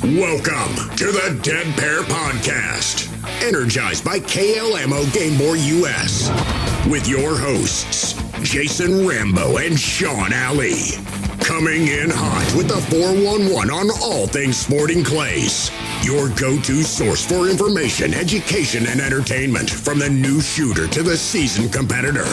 Welcome to the Dead Pair Podcast, energized by KLMO Gameboy US, with your hosts, Jason Rambo and Sean Alley. Coming in hot with the 411 on all things sporting clays. Your go-to source for information, education, and entertainment, from the new shooter to the seasoned competitor.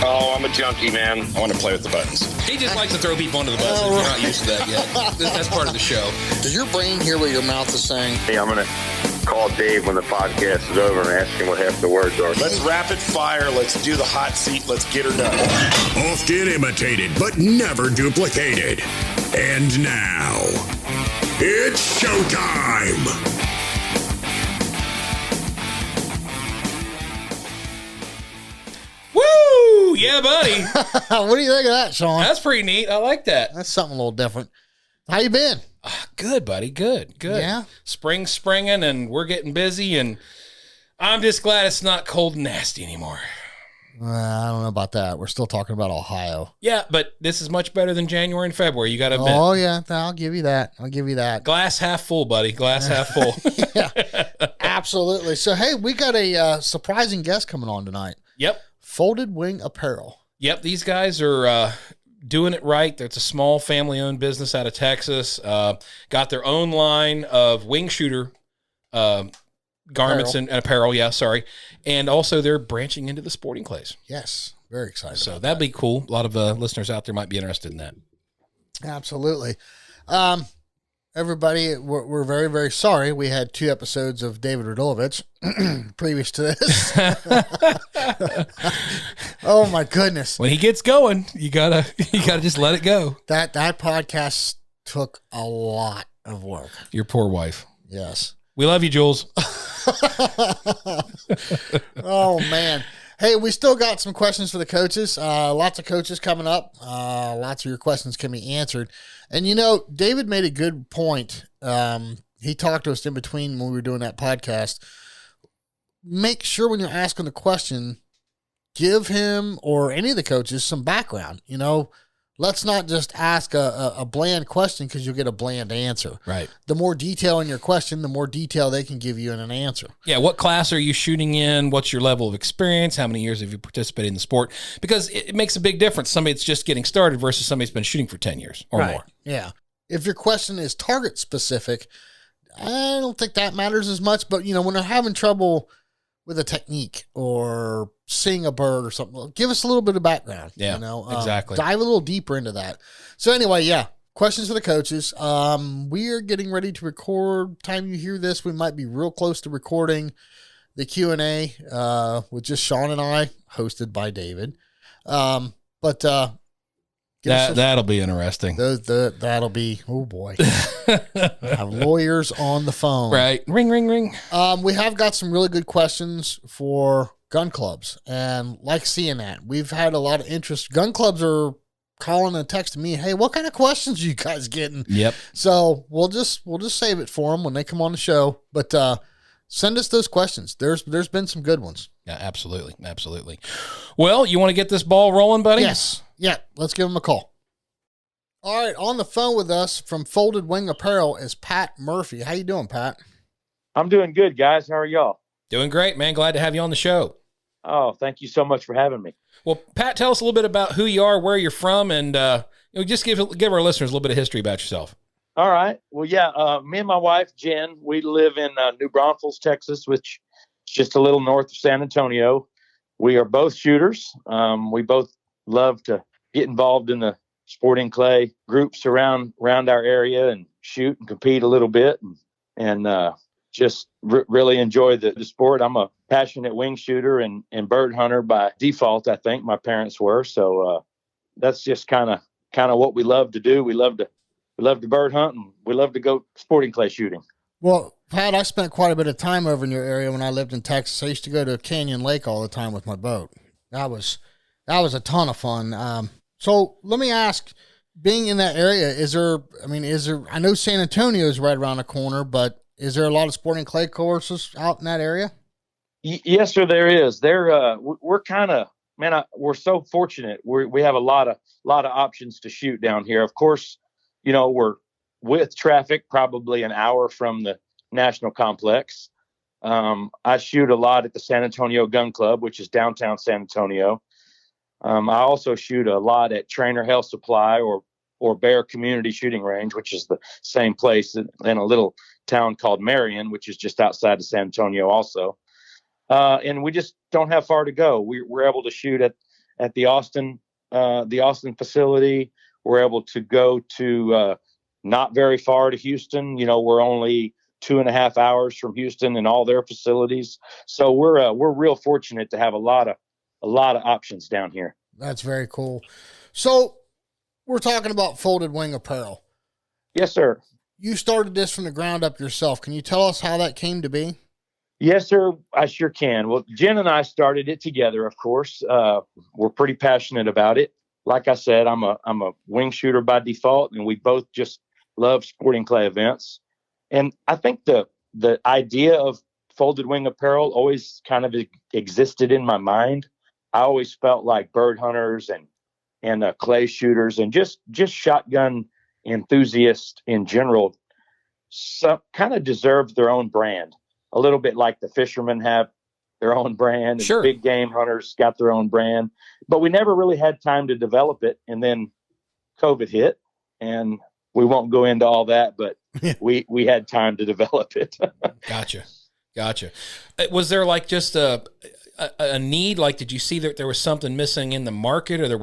Oh, I'm a junkie, man. I want to play with the buttons. He just likes to throw people under the bus if you're not used to that yet. That's part of the show. Does your brain hear what your mouth is saying? Hey, I'm going to call Dave when the podcast is over and ask him what half the words are. Let's rapid fire. Let's do the hot seat. Let's get her done. Often imitated, but never duplicated. And now, it's showtime! Woo! Yeah, buddy. What do you think of that, Sean? That's pretty neat. I like that. That's something a little different. How you been? Good, buddy. Good. Yeah? Spring's springing, and we're getting busy, and I'm just glad it's not cold and nasty anymore. I don't know about that. We're still talking about Ohio. Yeah, but this is much better than January and February. You got to admit. Oh, yeah. I'll give you that. Glass half full, buddy. Glass half full. Yeah, absolutely. So, hey, we got a surprising guest coming on tonight. Yep. Folded Wing Apparel. Yep, these guys are doing it right. It's a small family-owned business out of Texas. Got their own line of wing shooter garments and apparel. Yeah, sorry. And also they're branching into the sporting clays. Yes, very excited. So that'd be cool. A lot of listeners out there might be interested in that. Absolutely. Everybody, we're very, very sorry. We had 2 episodes of David Radulovich previous to this. Oh my goodness! When he gets going, you gotta just let it go. That podcast took a lot of work. Your poor wife. Yes, we love you, Jules. Oh man. Hey, we still got some questions for the coaches. Lots of coaches coming up. Lots of your questions can be answered. And, you know, David made a good point. He talked to us in between when we were doing that podcast. Make sure when you're asking the question, give him or any of the coaches some background. You know, let's not just ask a bland question because you'll get a bland answer. Right. The more detail in your question, the more detail they can give you in an answer. Yeah, what class are you shooting in? What's your level of experience? How many years have you participated in the sport? Because it makes a big difference. Somebody that's just getting started versus somebody that's been shooting for 10 years or more. Yeah. If your question is target specific, I don't think that matters as much. But, you know, when they're having trouble with a technique or seeing a bird or something, give us a little bit of background. Yeah, you know, exactly. Dive a little deeper into that. So anyway, yeah, questions for the coaches. We are getting ready to record. Time you hear this, we might be real close to recording the Q&A with just Sean and I, hosted by David. That'll be interesting. That'll be, oh boy. Have lawyers on the phone. Right. Ring, ring, ring. We have got some really good questions for gun clubs, and like seeing that. We've had a lot of interest. Gun clubs are calling and texting me, hey, what kind of questions are you guys getting? Yep. So we'll just save it for them when they come on the show. But send us those questions. There's been some good ones. Yeah, absolutely. Absolutely. Well, you want to get this ball rolling, buddy? Yes. Yeah, let's give them a call. All right, on the phone with us from Folded Wing Apparel is Pat Murphy. How you doing, Pat? I'm doing good, guys. How are y'all? Doing great, man. Glad to have you on the show. Oh, thank you so much for having me. Well, Pat, tell us a little bit about who you are, where you're from, and just give our listeners a little bit of history about yourself. All right. Well, yeah, me and my wife, Jen, we live in New Braunfels, Texas, which is just a little north of San Antonio. We are both shooters. We both love to get involved in the sporting clay groups around our area and shoot and compete a little bit and just really enjoy the sport. I'm a passionate wing shooter and bird hunter by default. I think my parents were. So that's just kind of what we love to do. We love to bird hunt, and we love to go sporting clay shooting. Well, Pat, I spent quite a bit of time over in your area when I lived in Texas. I used to go to Canyon Lake all the time with my boat. That was a ton of fun. So let me ask, being in that area, I know San Antonio is right around the corner, but is there a lot of sporting clay courses out in that area? Yes, sir, there is. We're kind of, we're so fortunate. We have a lot of options to shoot down here. Of course, you know, we're with traffic, probably an hour from the National Complex. I shoot a lot at the San Antonio Gun Club, which is downtown San Antonio. I also shoot a lot at Trainer Health Supply or Bear Community Shooting Range, which is the same place in a little town called Marion, which is just outside of San Antonio also. And we just don't have far to go. We're able to shoot at the Austin facility. We're able to go to not very far to Houston. We're only 2.5 hours from Houston and all their facilities. So we're real fortunate to have a lot of options down here. That's very cool. So we're talking about Folded Wing Apparel. Yes, sir. You started this from the ground up yourself. Can you tell us how that came to be? Yes, sir. I sure can. Well, Jen and I started it together, of course. We're pretty passionate about it. Like I said, I'm a wing shooter by default, and we both just love sporting clay events. And I think the idea of Folded Wing Apparel always kind of existed in my mind. I always felt like bird hunters and clay shooters and just shotgun enthusiasts in general kind of deserve their own brand, a little bit like the fishermen have their own brand. Sure. And big game hunters got their own brand, but we never really had time to develop it. And then COVID hit, and we won't go into all that, but we had time to develop it. Gotcha. Was there like just a need? Like, did you see that there was something missing in the market, or there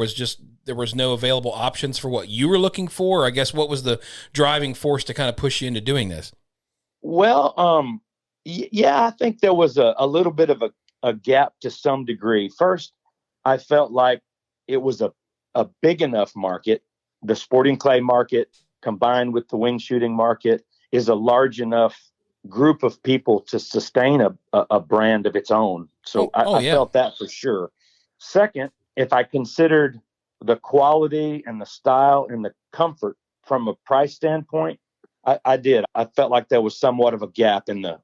was no available options for what you were looking for? Or I guess what was the driving force to kind of push you into doing this? Well, yeah, I think there was a little bit of a gap to some degree. First, I felt like it was a big enough market. The sporting clay market combined with the wing shooting market is a large enough group of people to sustain a brand of its own. So I felt that for sure. Second, if I considered the quality and the style and the comfort from a price standpoint, I did. I felt like there was somewhat of a gap in the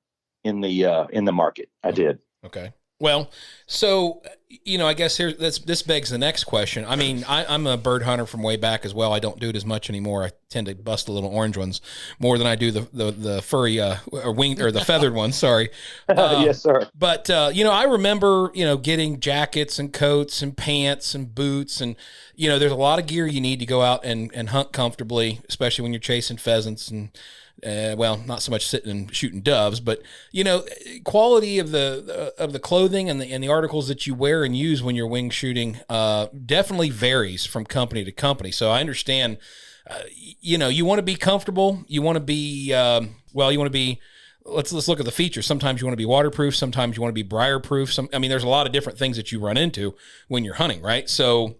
market. I did. Okay. Well, so, I guess this begs the next question. I mean, I'm a bird hunter from way back as well. I don't do it as much anymore. I tend to bust the little orange ones more than I do the furry or winged or the feathered ones. Sorry. Yes, sir. But, I remember, getting jackets and coats and pants and boots and, there's a lot of gear you need to go out and hunt comfortably, especially when you're chasing pheasants and, not so much sitting and shooting doves, but quality of the clothing and the articles that you wear and use when you're wing shooting definitely varies from company to company. So I understand, you want to be comfortable, you want to be let's look at the features. Sometimes you want to be waterproof, sometimes you want to be briar proof. There's a lot of different things that you run into when you're hunting, right? So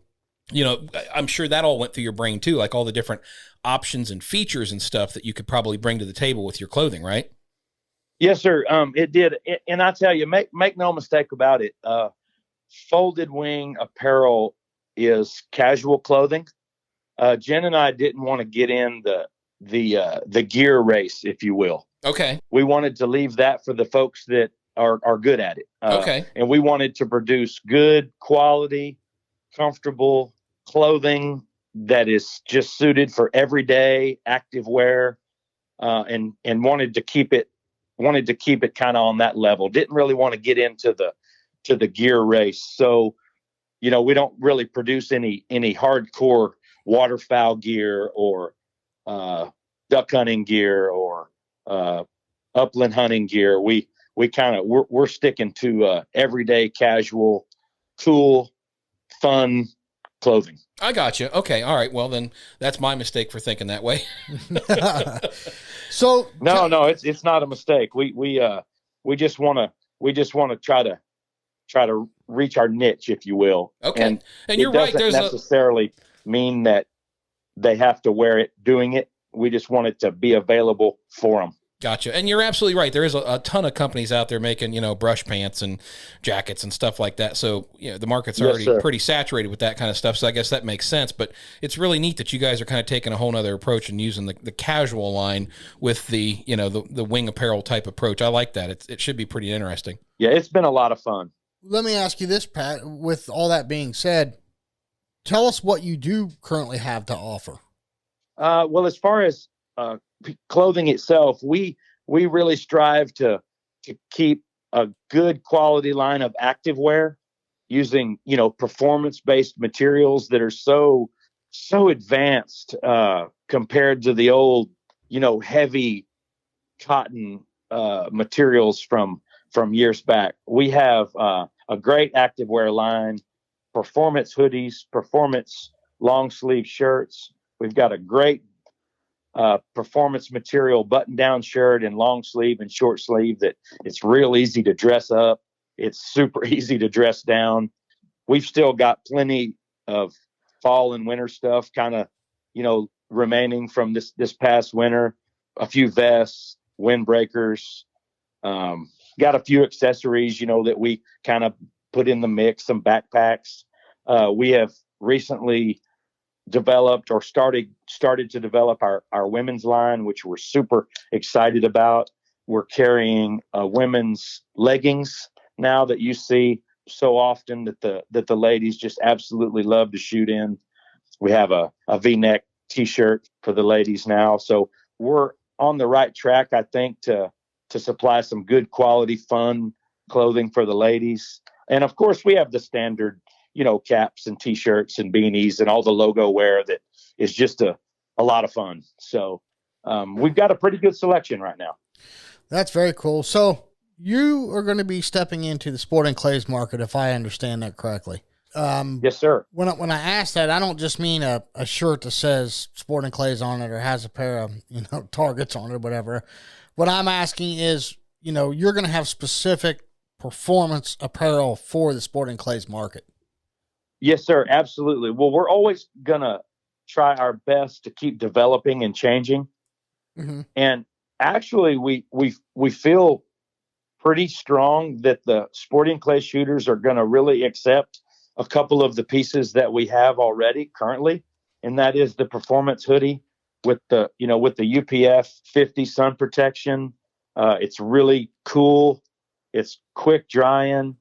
I'm sure that all went through your brain too, like all the different options and features and stuff that you could probably bring to the table with your clothing, right? Yes, sir. It did. And I tell you, make no mistake about it. Folded Wing Apparel is casual clothing. Jen and I didn't want to get in the gear race, if you will. Okay. We wanted to leave that for the folks that are good at it. Okay. And we wanted to produce good quality, comfortable clothing that is just suited for everyday active wear, and wanted to keep it kind of on that level. Didn't really want to get into the gear race. So, we don't really produce any hardcore waterfowl gear or duck hunting gear or upland hunting gear. We're sticking to everyday casual, cool, fun clothing. I got you. Okay. All right. Well, then that's my mistake for thinking that way. So no, it's not a mistake. We just want to try to reach our niche, if you will. Okay. And you're right. Doesn't necessarily mean that they have to wear it doing it. We just want it to be available for them. Gotcha. And you're absolutely right. There is a ton of companies out there making, brush pants and jackets and stuff like that. So, the market's already pretty saturated with that kind of stuff. So I guess that makes sense. But it's really neat that you guys are kind of taking a whole nother approach and using the casual line with the wing apparel type approach. I like that. It should be pretty interesting. Yeah, it's been a lot of fun. Let me ask you this, Pat. With all that being said, tell us what you do currently have to offer. Well, as far as clothing itself, we really strive to keep a good quality line of activewear using, performance-based materials that are so advanced compared to the old, heavy cotton materials from years back. We have a great activewear line, performance hoodies, performance long sleeve shirts. We've got a great performance material button down shirt and long sleeve and short sleeve that it's real easy to dress up. It's super easy to dress down. We've still got plenty of fall and winter stuff kind of, remaining from this past winter. A few vests, windbreakers, got a few accessories, that we kind of put in the mix, some backpacks. We have recently developed or started to develop our women's line, which we're super excited about. We're carrying women's leggings now that you see so often that the ladies just absolutely love to shoot in. We have a V-neck t-shirt for the ladies now. So we're on the right track, I think, to supply some good quality, fun clothing for the ladies. And of course we have the standard, caps and t-shirts and beanies and all the logo wear that is just a lot of fun. So we've got a pretty good selection right now. That's very cool. So you are going to be stepping into the sporting clays market, if I understand that correctly. Yes, sir. When I ask that, I don't just mean a shirt that says sporting clays on it or has a pair of, targets on it or whatever. What I'm asking is, you're going to have specific performance apparel for the sporting clays market. Yes, sir. Absolutely. Well, we're always going to try our best to keep developing and changing. Mm-hmm. And actually we feel pretty strong that the sporting clay shooters are going to really accept a couple of the pieces that we have already currently. And that is the performance hoodie with the UPF 50 sun protection. It's really cool. It's quick drying.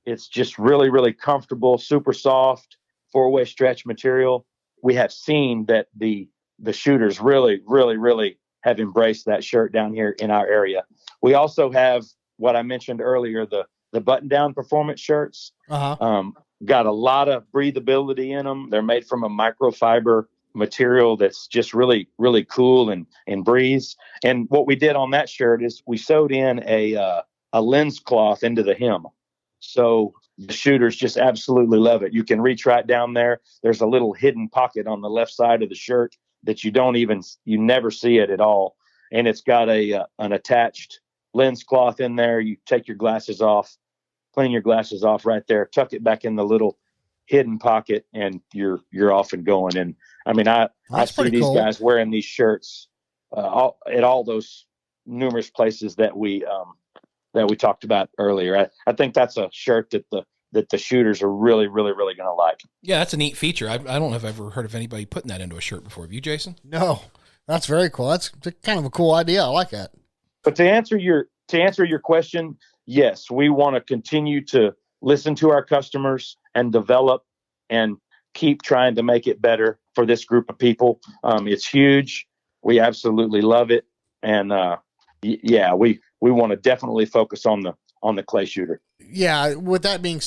It's just really, really comfortable, super soft, 4-way stretch material. We have seen that the shooters really, really, really have embraced that shirt down here in our area. We also have what I mentioned earlier, the button down performance shirts. Uh-huh. Got a lot of breathability in them. They're made from a microfiber material that's just really, really cool and breathes. And what we did on that shirt is we sewed in a lens cloth into the hem. So the shooters just absolutely love it. You can reach right down there. There's a little hidden pocket on the left side of the shirt that you never see it at all. And it's got an attached lens cloth in there. You take your glasses off, clean your glasses off right there, tuck it back in the little hidden pocket, and you're off and going. And I mean, I see these guys wearing these shirts at all those numerous places that we talked about earlier. I think that's a shirt that the shooters are really, really, really going to like. Yeah, that's a neat feature. I don't know if I've ever heard of anybody putting that into a shirt before. Have you, Jason? No, that's very cool. That's kind of a cool idea. I like that. But to answer your question, yes, we want to continue to listen to our customers and develop and keep trying to make it better for this group of people. It's huge. We absolutely love it. And we want to definitely focus on the clay shooter. Yeah. With that being,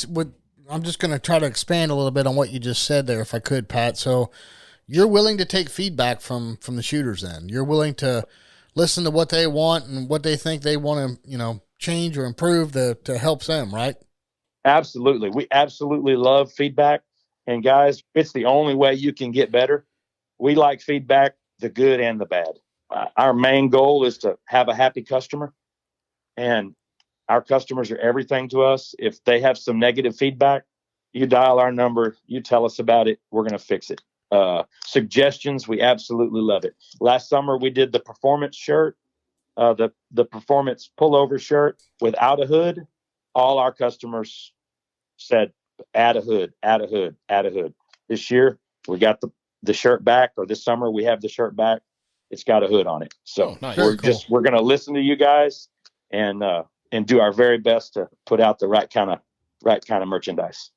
I'm just going to try to expand a little bit on what you just said there, if I could, Pat. So you're willing to take feedback from the shooters then. You're willing to listen to what they want and what they think they want to, change or improve to help them, right? Absolutely. We absolutely love feedback. And guys, it's the only way you can get better. We like feedback, the good and the bad. Our main goal is to have a happy customer, and our customers are everything to us. If they have some negative feedback, you dial our number, you tell us about it, we're going to fix it. Suggestions, we absolutely love it. Last summer, we did the performance shirt, the performance pullover shirt without a hood. All our customers said, add a hood, add a hood, add a hood. This year, we got the shirt back, or this summer, we have the shirt back. It's got a hood on it. So nice. we're going to listen to you guys and do our very best to put out the right kind of merchandise.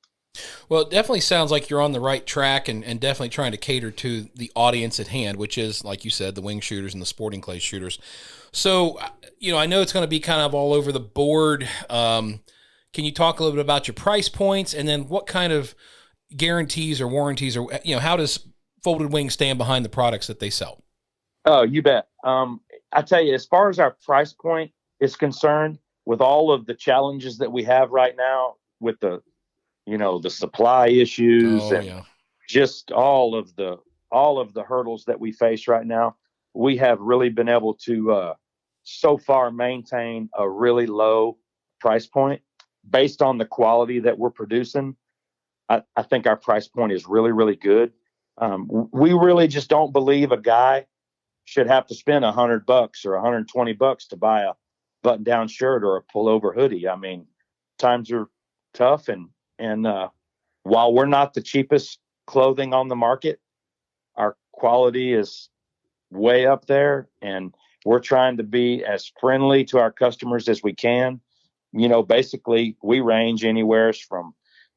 Well, it definitely sounds like you're on the right track and definitely trying to cater to the audience at hand, which is, like you said, the wing shooters and the sporting clay shooters. So, I know it's going to be kind of all over the board. Can you talk a little bit about your price points and then what kind of guarantees or warranties or, how does Folded Wing stand behind the products that they sell? Oh, you bet. I tell you, as far as our price point is concerned, with all of the challenges that we have right now with the supply issues just all of the hurdles that we face right now, we have really been able to so far maintain a really low price point based on the quality that we're producing. I think our price point is really, really good. We really just don't believe a guy should have to spend $100 or $120 to buy a button-down shirt or a pullover hoodie. I mean, times are tough, and while we're not the cheapest clothing on the market, our quality is way up there, and we're trying to be as friendly to our customers as we can. Basically, we range anywhere from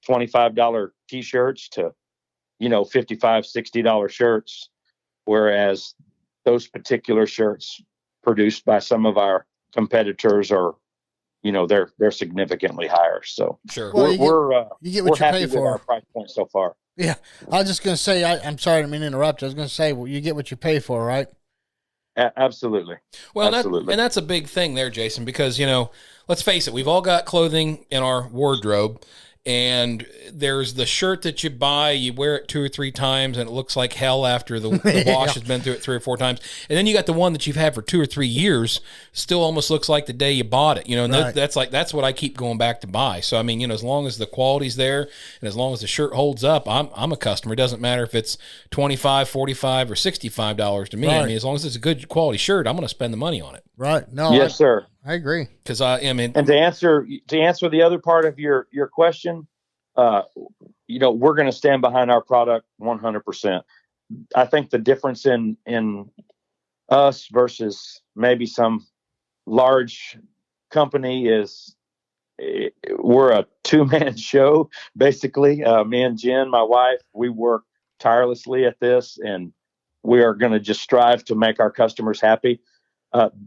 $25 t-shirts to, $55, $60 shirts, whereas those particular shirts produced by some of our competitors are, they're significantly higher. So sure, you get what you pay for. Our price point so far. Yeah, I was just going to say, I'm sorry, I didn't mean to interrupt. I was going to say, well, you get what you pay for, right? Absolutely. Well, absolutely. And that's a big thing there, Jason, because, let's face it, we've all got clothing in our wardrobe. And there's the shirt that you buy, you wear it 2 or 3 times, and it looks like hell after the wash has been through it 3 or 4 times. And then you got the one that you've had for 2 or 3 years, still almost looks like the day you bought it. And right. that's what I keep going back to buy. So, I mean, as long as the quality's there and as long as the shirt holds up, I'm a customer. It doesn't matter if it's $25, $45, or $65 to me. Right. I mean, as long as it's a good quality shirt, I'm going to spend the money on it. Right. No. Yes, sir. I agree. Because and to answer the other part of your question, we're going to stand behind our product 100%. I think the difference in us versus maybe some large company is we're a 2-man show, basically. Me and Jen, my wife, we work tirelessly at this, and we are going to just strive to make our customers happy.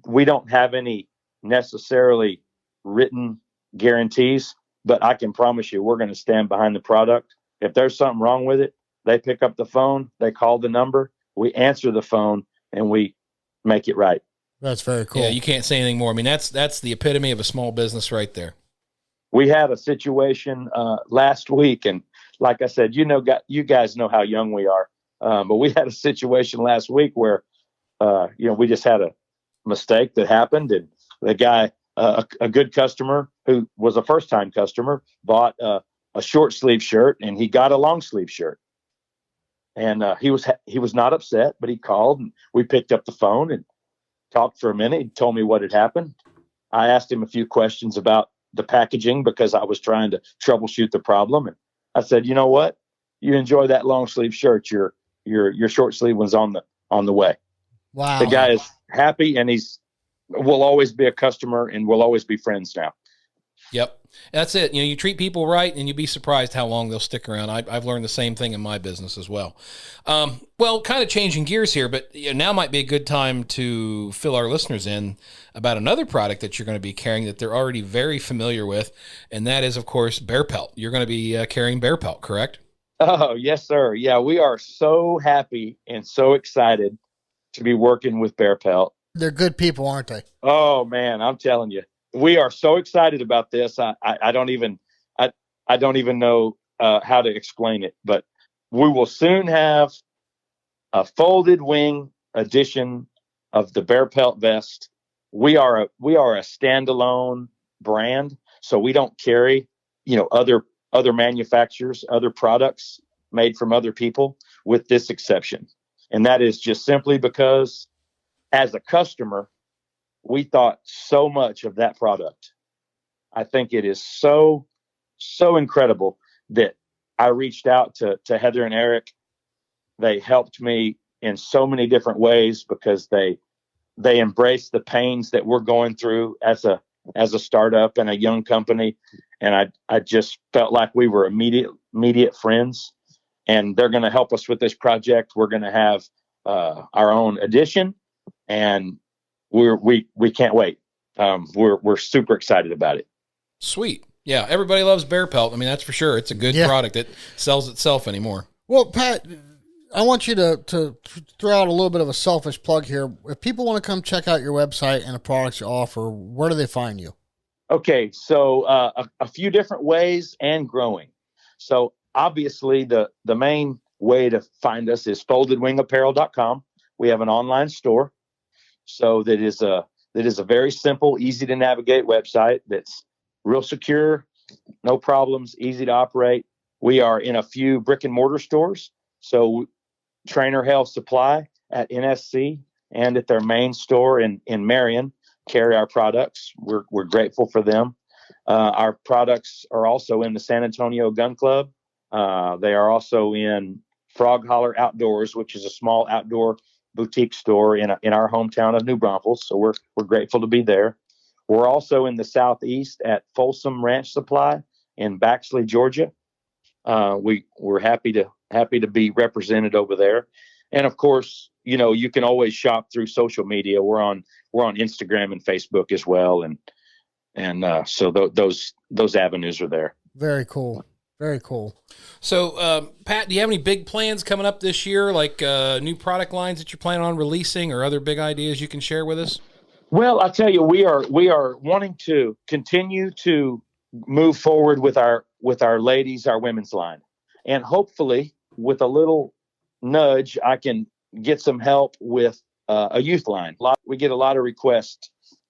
We don't have any necessarily written guarantees, but I can promise you we're going to stand behind the product. If there's something wrong with it, they pick up the phone, they call the number, we answer the phone, and we make it right. That's very cool. Yeah, you can't say anything more. I mean, that's the epitome of a small business right there. We had a situation last week, and like I said, you guys know how young we are, but we had a situation last week where, we just had a mistake that happened, and the guy, a good customer who was a first-time customer, bought a short sleeve shirt, and he got a long sleeve shirt. And he was not upset, but he called, and we picked up the phone and talked for a minute. He told me what had happened. I asked him a few questions about the packaging because I was trying to troubleshoot the problem. And I said, you know what? You enjoy that long sleeve shirt. Your short sleeve one's on the way. Wow. The guy is happy, and will always be a customer, and we'll always be friends now. Yep. That's it. You treat people right, and you'd be surprised how long they'll stick around. I've learned the same thing in my business as well. Well, kind of changing gears here, but now might be a good time to fill our listeners in about another product that you're going to be carrying that they're already very familiar with, and that is, of course, Bear Pelt. You're going to be carrying Bear Pelt, correct? Oh, yes, sir. Yeah, we are so happy and so excited to be working with Bear Pelt. They're good people, aren't they? Oh, man, I'm telling you. We are so excited about this. I don't even know how to explain it, but we will soon have a folded wing edition of the Bear Pelt vest. We are a standalone brand, so we don't carry, other manufacturers, other products made from other people, with this exception. And that is just simply because as a customer, we thought so much of that product. I think it is so incredible that I reached out to Heather and Eric. They helped me in so many different ways because they embraced the pains that we're going through as a startup and a young company. And I just felt like we were immediate friends, and they're going to help us with this project. We're going to have our own edition, and we can't wait. We're super excited about it. Sweet. Yeah, everybody loves bear pelt. I mean, that's for sure. It's a good product that sells itself anymore. Well, Pat, I want you to throw out a little bit of a selfish plug here. If people want to come check out your website and the products you offer, where do they find you? Okay, so a few different ways and growing. So obviously the main way to find us is foldedwingapparel.com. We have an online store. So that is a very simple, easy to navigate website that's real secure, no problems, easy to operate. We are in a few brick and mortar stores. So Trainer Health Supply at NSC and at their main store in Marion carry our products. We're grateful for them. Our products are also in the San Antonio Gun Club. They are also in Frog Holler Outdoors, which is a small outdoor boutique store in our hometown of New Braunfels. So we're grateful to be there. We're also in the Southeast at Folsom Ranch Supply in Baxley, Georgia. We're happy to be represented over there. And of course, you can always shop through social media. We're on Instagram and Facebook as well. And so those avenues are there. Very cool. Very cool. So, Pat, do you have any big plans coming up this year, like new product lines that you're planning on releasing or other big ideas you can share with us? Well, I'll tell you, we are wanting to continue to move forward with our ladies, our women's line. And hopefully with a little nudge, I can get some help with a youth line. We get a lot of requests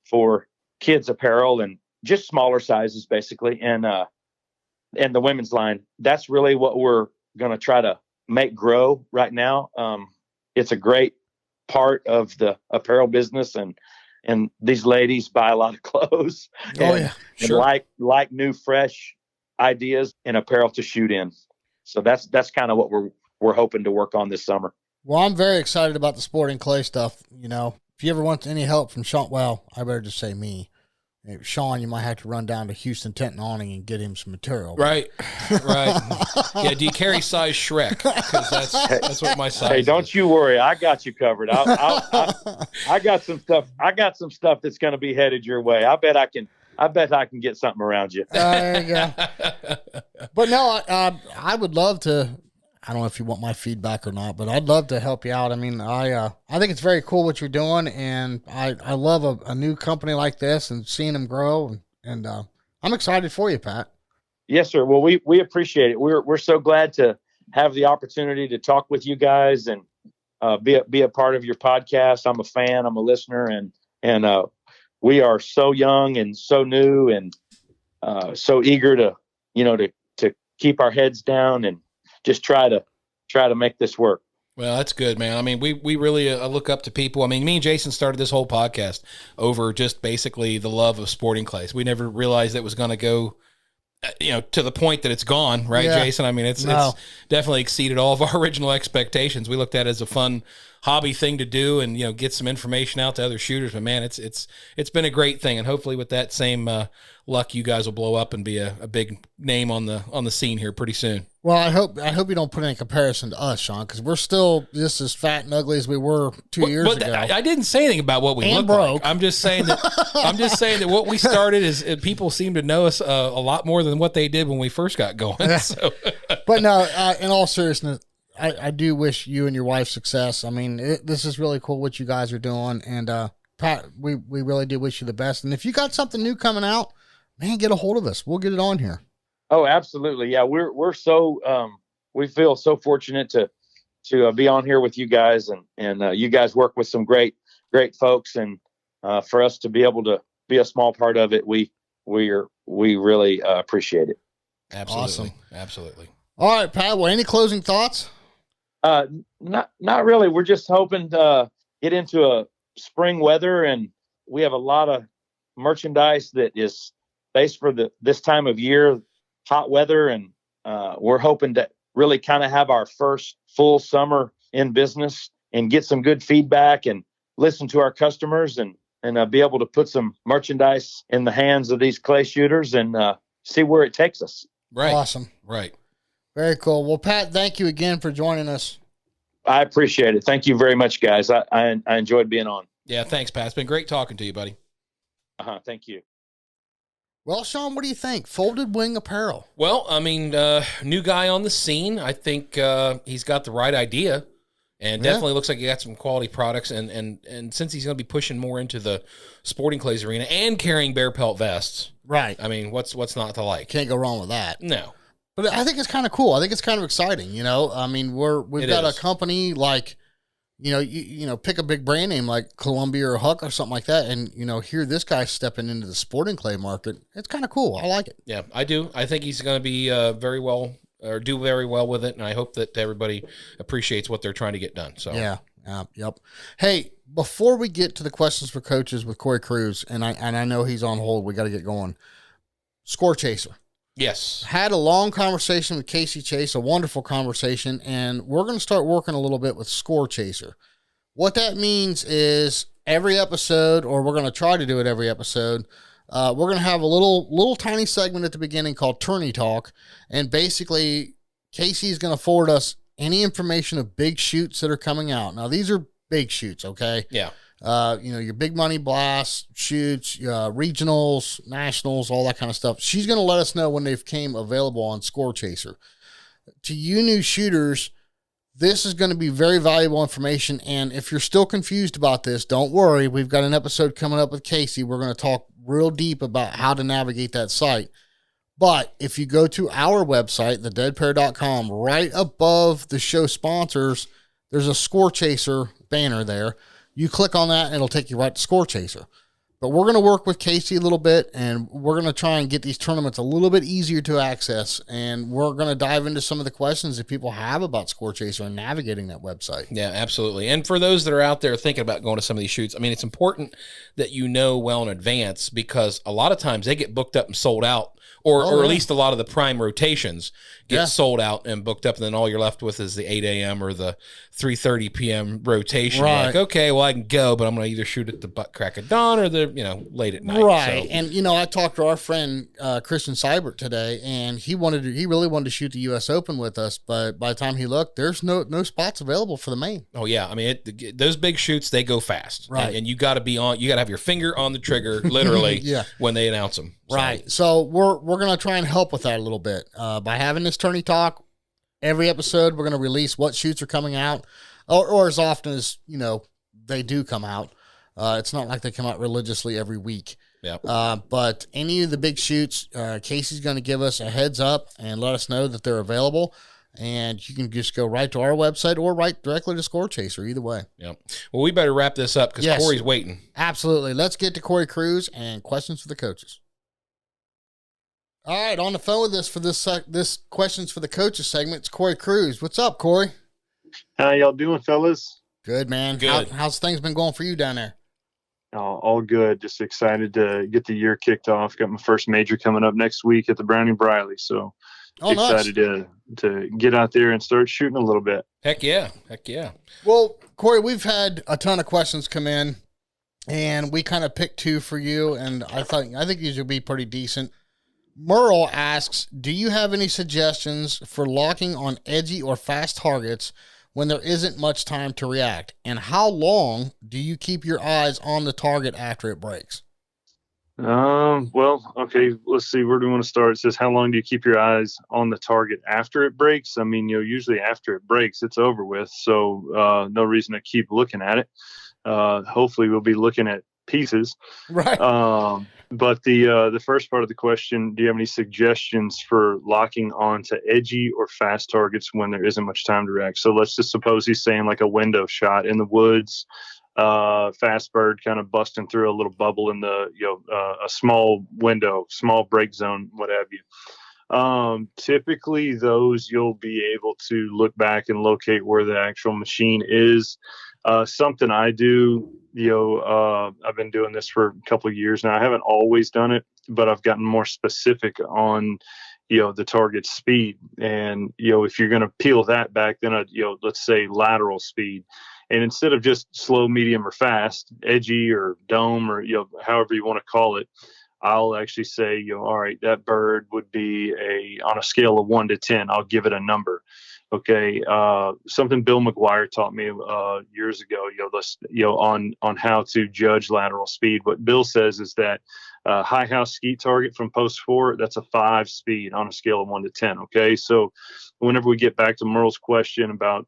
for kids apparel and just smaller sizes basically. And the women's line, that's really what we're going to try to make grow right now. It's a great part of the apparel business, and these ladies buy a lot of clothes. Sure. And like new, fresh ideas and apparel to shoot in. So that's kind of what we're hoping to work on this summer. Well, I'm very excited about the sporting clay stuff. If you ever want any help from Sean, well, I better just say me. Sean, you might have to run down to Houston Tent and Awning and get him some material. Right. Yeah, do you carry size Shrek? Because that's what my size Hey, is. don't you worry. I got you covered. I got some stuff. I got some stuff that's going to be headed your way. I bet I can get something around you. There you go. But no, I would love to. I don't know if you want my feedback or not, but I'd love to help you out. I mean, I think it's very cool what you're doing, and I love a new company like this and seeing them grow, and I'm excited for you, Pat. Yes, sir. Well, we appreciate it. We're so glad to have the opportunity to talk with you guys and be a part of your podcast. I'm a fan. I'm a listener, and we are so young and so new and so eager to keep our heads down and just try to make this work. Well, that's good, man. I mean, we really look up to people. I mean, me and Jason started this whole podcast over just basically the love of sporting clays. We never realized it was going to go, to the point that it's gone, right, Yeah. Jason? I mean, it's definitely exceeded all of our original expectations. We looked at it as a fun hobby thing to do and, get some information out to other shooters. But man, it's been a great thing. And hopefully with that same luck, you guys will blow up and be a big name on the scene here pretty soon. Well, I hope you don't put any comparison to us, Sean, because we're still just as fat and ugly as we were 2 years ago. I didn't say anything about what we look broke. like. I'm just saying that what we started is people seem to know us a lot more than what they did when we first got going. Yeah. So. But no, in all seriousness, I do wish you and your wife success. I mean, this is really cool what you guys are doing, and Pat, we really do wish you the best. And if you got something new coming out, man, get a hold of us. We'll get it on here. Oh, absolutely. Yeah. We're so, we feel so fortunate to be on here with you guys and you guys work with some great folks. And, for us to be able to be a small part of it, we really appreciate it. Absolutely. Awesome. Absolutely. All right, Pat. Well, any closing thoughts? Not really. We're just hoping to get into a spring weather, and we have a lot of merchandise that is based for this time of year, hot weather. And, we're hoping to really kind of have our first full summer in business and get some good feedback and listen to our customers and be able to put some merchandise in the hands of these clay shooters and, see where it takes us. Right. Awesome. Right. Very cool. Well, Pat, thank you again for joining us. I appreciate it. Thank you very much, guys. I enjoyed being on. Yeah, thanks, Pat. It's been great talking to you, buddy. Thank you. Well, Sean, what do you think? Folded Wing Apparel. Well, I mean, new guy on the scene. I think he's got the right idea, and definitely looks like he got some quality products. And since he's going to be pushing more into the sporting clays arena and carrying bear pelt vests, right? I mean, what's not to like? Can't go wrong with that. No. But I think it's kind of cool. I think it's kind of exciting. You know, I mean, we've got a company like, you know, pick a big brand name like Columbia or Huck or something like that, and hear this guy stepping into the sporting clay market. It's kind of cool. I like it. Yeah, I do. I think he's going to be do very well with it, and I hope that everybody appreciates what they're trying to get done. So yeah, yep. Hey, before we get to the questions for coaches with Cory Kruse, and I know he's on hold. We got to get going. Score Chaser. Yes. Had a long conversation with Casey Chase, a wonderful conversation, and we're going to start working a little bit with Score Chaser. What that means is every episode, or we're going to try to do it every episode, we're going to have a little tiny segment at the beginning called Tourney Talk, and basically Casey is going to forward us any information of big shoots that are coming out. Now, these are big shoots, okay? Yeah. Your big money blast shoots, regionals, nationals, all that kind of stuff. She's going to let us know when they've came available on Score Chaser. To you new shooters, this is going to be very valuable information. And if you're still confused about this, don't worry. We've got an episode coming up with Casey. We're going to talk real deep about how to navigate that site. But if you go to our website, thedeadpair.com, right above the show sponsors, there's a Score Chaser banner there. You click on that, and it'll take you right to Score Chaser. But we're going to work with Casey a little bit, and we're going to try and get these tournaments a little bit easier to access, and we're going to dive into some of the questions that people have about Score Chaser and navigating that website. Yeah, absolutely. And for those that are out there thinking about going to some of these shoots, I mean, it's important that you know well in advance, because a lot of times they get booked up and sold out, or at least a lot of the prime rotations get sold out and booked up, and then all you're left with is the 8 a.m. or the 3:30 p.m. rotation. Right. Like, okay, well, I can go, but I'm going to either shoot at the butt crack of dawn or the late at night. Right. So. And I talked to our friend Christian Seibert today, and he really wanted to shoot the U.S. Open with us, but by the time he looked, there's no spots available for the main. Oh yeah, I mean those big shoots, they go fast, right? And you got to be on. You got to have your finger on the trigger, literally, when they announce them. So. Right. So we're gonna try and help with that a little bit by having this Tourney Talk. Every episode, we're gonna release what shoots are coming out, or as often as they do come out. It's not like they come out religiously every week. Yeah. But any of the big shoots, Casey's going to give us a heads up and let us know that they're available. And you can just go right to our website or right directly to Score Chaser, either way. Yeah. Well, we better wrap this up because Cory's waiting. Absolutely. Let's get to Cory Kruse and questions for the coaches. All right, on the phone with us for this questions for the coaches segment, it's Cory Kruse. What's up, Cory? How y'all doing, fellas? Good, man. Good. How's things been going for you down there? All good. Just excited to get the year kicked off. Got my first major coming up next week at the Browning Briley. So excited to get out there and start shooting a little bit. Heck yeah. Heck yeah. Well, Cory, we've had a ton of questions come in, and we kind of picked two for you, and I think these will be pretty decent. Merle asks, do you have any suggestions for locking on edgy or fast targets when there isn't much time to react? And how long do you keep your eyes on the target after it breaks? Well, okay, let's see. Where do we want to start? It says, how long do you keep your eyes on the target after it breaks? I mean, usually after it breaks, it's over with. So, no reason to keep looking at it. Hopefully we'll be looking at pieces. Right. But the first part of the question, do you have any suggestions for locking on to edgy or fast targets when there isn't much time to react? So let's just suppose he's saying like a window shot in the woods, fast bird kind of busting through a little bubble in the, a small window, small break zone, what have you. Typically those you'll be able to look back and locate where the actual machine is. Something I do, I've been doing this for a couple of years now. I haven't always done it, but I've gotten more specific on, the target speed. And, if you're going to peel that back, then, let's say lateral speed. And instead of just slow, medium, or fast, edgy or dome, or, however you want to call it, I'll actually say, all right, that bird would be on a scale of 1 to 10, I'll give it a number. Okay. Something Bill McGuire taught me years ago, on how to judge lateral speed. What Bill says is that high house skeet target from post 4, that's a 5 speed on a scale of 1 to 10. Okay. So whenever we get back to Merle's question about,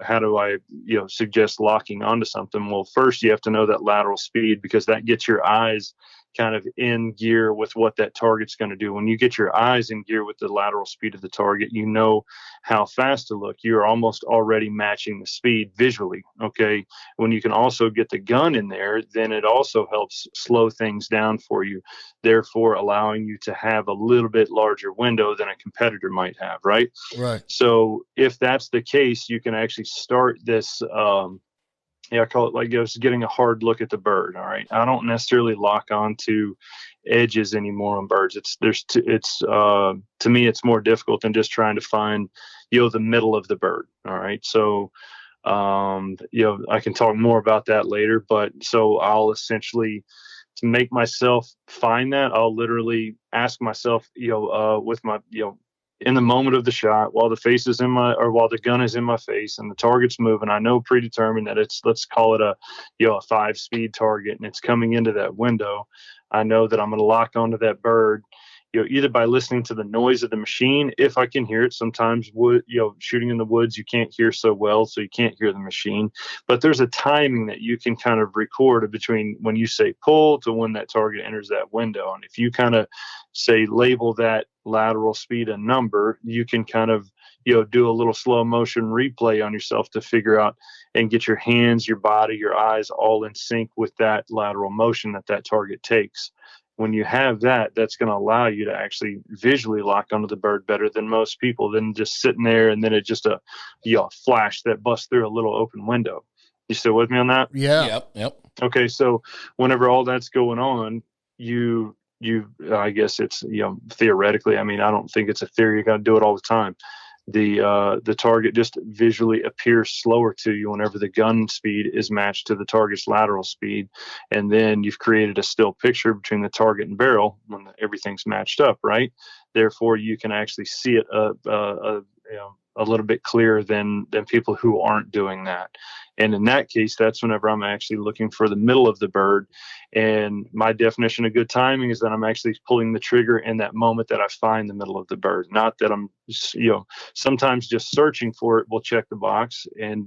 how do I, suggest locking onto something? Well, first you have to know that lateral speed, because that gets your eyes kind of in gear with what that target's going to do. When you get your eyes in gear with the lateral speed of the target, you know how fast to look. You're almost already matching the speed visually. Okay. When you can also get the gun in there, then it also helps slow things down for you, therefore allowing you to have a little bit larger window than a competitor might have. Right. Right. So if that's the case, you can actually start this, I call it like just getting a hard look at the bird. All right. I don't necessarily lock on to edges anymore on birds. To me, it's more difficult than just trying to find, the middle of the bird. All right. So, I can talk more about that later, but so I'll essentially, to make myself find that, I'll literally ask myself, with my, in the moment of the shot, while the gun is in my face and the target's moving, I know predetermined that it's, let's call it a 5-speed target, and it's coming into that window. I know that I'm going to lock onto that bird, either by listening to the noise of the machine, if I can hear it. Sometimes shooting in the woods, you can't hear so well, so you can't hear the machine, but there's a timing that you can kind of record between when you say pull to when that target enters that window. And if you kind of say label that lateral speed a number, you can kind of do a little slow motion replay on yourself to figure out and get your hands, your body, your eyes all in sync with that lateral motion that target takes. When you have that, that's going to allow you to actually visually lock onto the bird better than most people, than just sitting there and then it just a flash that busts through a little open window. You still with me on that? Yeah. Yep. Okay. So whenever all that's going on, I guess it's, theoretically, I mean, I don't think it's a theory. You got to do it all the time. The target just visually appears slower to you whenever the gun speed is matched to the target's lateral speed. And then you've created a still picture between the target and barrel when everything's matched up, right? Therefore, you can actually see it a little bit clearer than people who aren't doing that. And in that case, that's whenever I'm actually looking for the middle of the bird. And my definition of good timing is that I'm actually pulling the trigger in that moment that I find the middle of the bird. Not that I'm, sometimes just searching for it will check the box. And,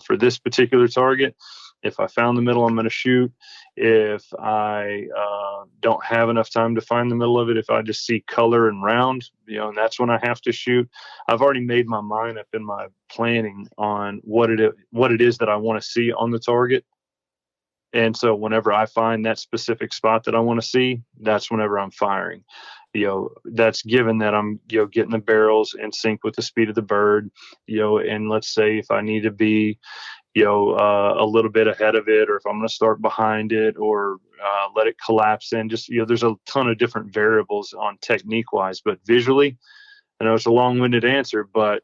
for this particular target, if I found the middle, I'm going to shoot. If I don't have enough time to find the middle of it, if I just see color and round, and that's when I have to shoot. I've already made my mind up in my planning on what it is that I want to see on the target. And so whenever I find that specific spot that I want to see, that's whenever I'm firing. That's given that I'm, getting the barrels in sync with the speed of the bird, and let's say if I need to be, a little bit ahead of it, or if I'm going to start behind it, or let it collapse in, just, there's a ton of different variables on technique wise, but visually, I know it's a long-winded answer, but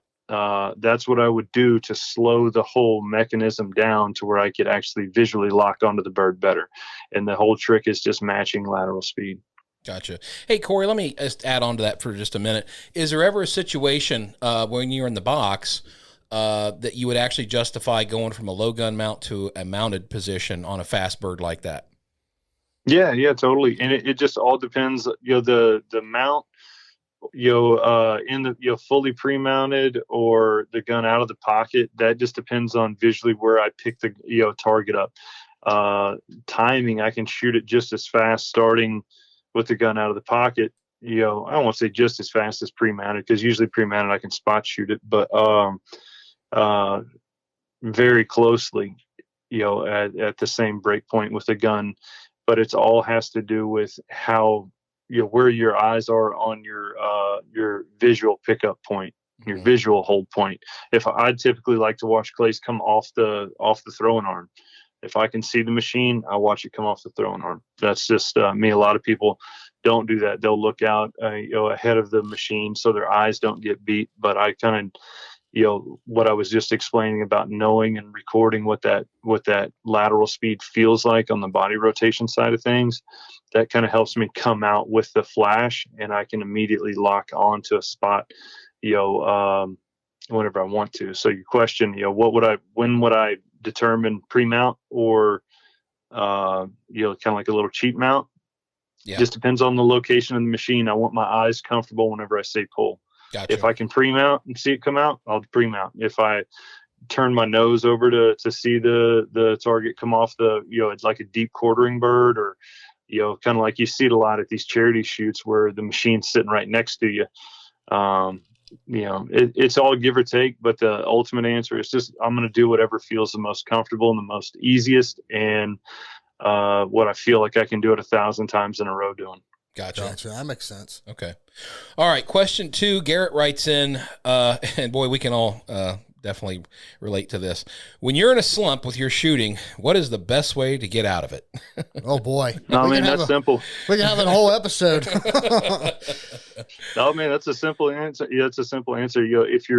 that's what I would do to slow the whole mechanism down to where I could actually visually lock onto the bird better. And the whole trick is just matching lateral speed. Gotcha. Hey, Cory, let me just add on to that for just a minute. Is there ever a situation when you're in the box that you would actually justify going from a low gun mount to a mounted position on a fast bird like that? Yeah, totally. And it just all depends, the mount, in the, fully pre-mounted or the gun out of the pocket. That just depends on visually where I pick the, target up. Timing, I can shoot it just as fast starting with the gun out of the pocket. I don't want to say just as fast as pre-mounted, because usually pre-mounted I can spot shoot it, but very closely, at the same break point with the gun. But it's all has to do with how, where your eyes are on your visual pickup point, your visual hold point. If I typically like to watch clays come off the throwing arm. If I can see the machine, I watch it come off the throwing arm. That's just me. A lot of people don't do that. They'll look out, ahead of the machine so their eyes don't get beat. But I kind of, what I was just explaining about knowing and recording what that lateral speed feels like on the body rotation side of things. That kind of helps me come out with the flash, and I can immediately lock onto a spot, whenever I want to. So your question, when would I determine pre-mount or, kind of like a little cheat mount? Yeah. Just depends on the location of the machine. I want my eyes comfortable whenever I say pull. Gotcha. If I can pre-mount and see it come out, I'll pre-mount. If I turn my nose over to see the target come off it's like a deep quartering bird, or, kind of like you see it a lot at these charity shoots where the machine's sitting right next to you. It's all give or take, but the ultimate answer is just, I'm going to do whatever feels the most comfortable and the most easiest, and what I feel like I can do it 1,000 times in a row doing. Gotcha. That makes sense. Okay. All right. Question 2, Garrett writes in, and boy, we can all definitely relate to this. When you're in a slump with your shooting, what is the best way to get out of it? Oh boy. No, man, that's simple. We can have a whole episode. No, man, that's a simple answer. Yeah, it's a simple answer. If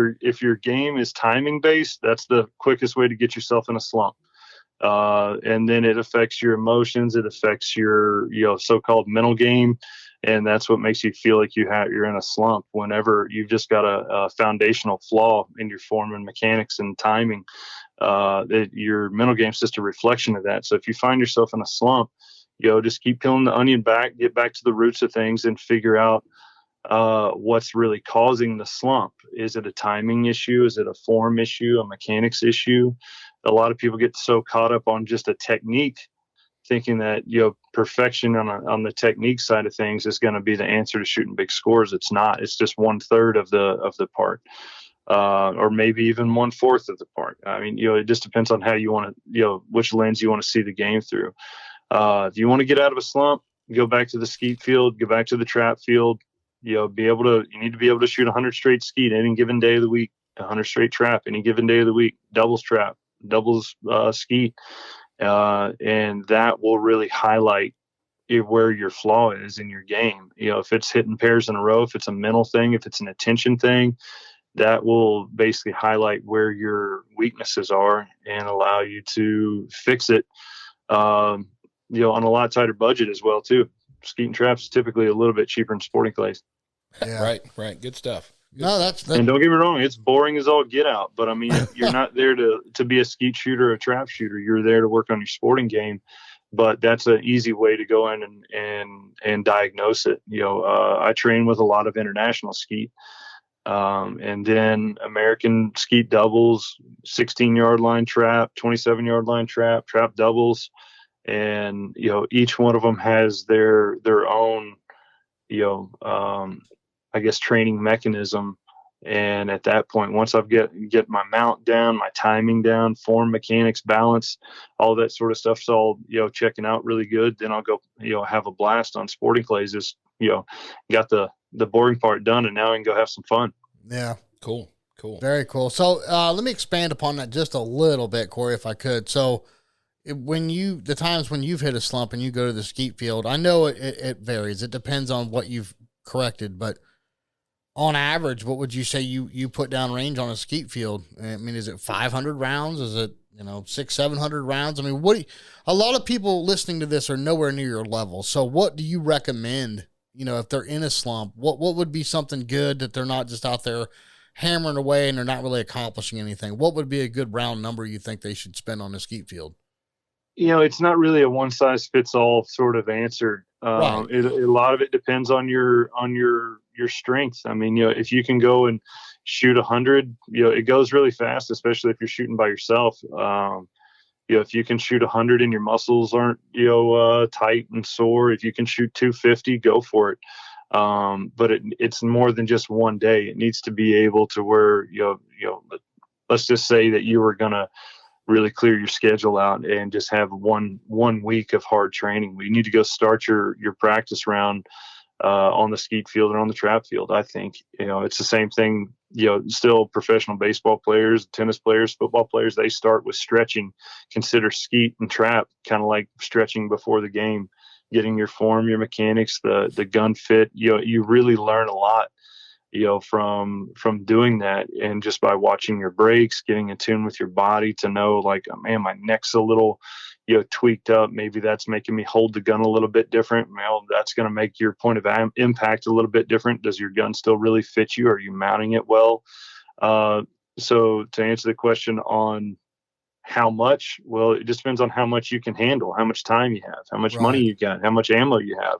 your game is timing based, that's the quickest way to get yourself in a slump. And then it affects your emotions. It affects your, so-called mental game. And that's what makes you feel like you're in a slump whenever you've just got a foundational flaw in your form and mechanics and timing. Your mental game is just a reflection of that. So if you find yourself in a slump, just keep peeling the onion back, get back to the roots of things, and figure out what's really causing the slump. Is it a timing issue? Is it a form issue, a mechanics issue? A lot of people get so caught up on just a technique, thinking that perfection on the technique side of things is going to be the answer to shooting big scores. It's not. It's just 1/3 of the part, or maybe even 1/4 of the part. I mean, it just depends on how you want to, which lens you want to see the game through. If you want to get out of a slump, go back to the skeet field, go back to the trap field. You need to be able to shoot 100 straight skeet any given day of the week, 100 straight trap any given day of the week, doubles trap, doubles skeet. And that will really highlight where your flaw is in your game. If it's hitting pairs in a row, if it's a mental thing, if it's an attention thing, that will basically highlight where your weaknesses are and allow you to fix it, on a lot tighter budget as well too. Skeet and traps is typically a little bit cheaper than sporting clays. Yeah. Right. Good stuff. No, that's and don't get me wrong, it's boring as all get out. But I mean, you're not there to be a skeet shooter or a trap shooter. You're there to work on your sporting game. But that's an easy way to go in and diagnose it. I train with a lot of international skeet, and then American skeet doubles, 16-yard line trap, 27-yard line trap doubles, and each one of them has their own I guess training mechanism. And at that point, once I've get my mount down, my timing down, form, mechanics, balance, all that sort of stuff's all checking out really good, then I'll go have a blast on sporting clays. Just got the boring part done, and now I can go have some fun. Yeah, cool. Very cool. So let me expand upon that just a little bit, Corey, if I could. So the times when you've hit a slump and you go to the skeet field, I know it varies. It depends on what you've corrected, but on average, what would you say you put down range on a skeet field? I mean, is it 500 rounds? Is it 600-700 rounds? I mean, a lot of people listening to this are nowhere near your level. So what do you recommend? If they're in a slump, what would be something good that they're not just out there hammering away and they're not really accomplishing anything? What would be a good round number you think they should spend on the skeet field? It's not really a one size fits all sort of answer. Right. A lot of it depends on your strength. I mean, if you can go and shoot 100, it goes really fast, especially if you're shooting by yourself. If you can shoot 100 and your muscles aren't, tight and sore, if you can shoot 250, go for it. But it's more than just one day. It needs to be able to where, let's just say that you were going to really clear your schedule out and just have one week of hard training. We need to go start your practice round on the skeet field or on the trap field. I think, it's the same thing, still professional baseball players, tennis players, football players, they start with stretching. Consider skeet and trap kind of like stretching before the game, getting your form, your mechanics, the gun fit. You really learn a lot from doing that, and just by watching your breaks, getting in tune with your body to know, like, oh, man, my neck's a little, tweaked up. Maybe that's making me hold the gun a little bit different. Well, that's going to make your point of impact a little bit different. Does your gun still really fit you? Are you mounting it well? So to answer the question on how much, well, it just depends on how much you can handle, how much time you have, how much money you got, how much ammo you have.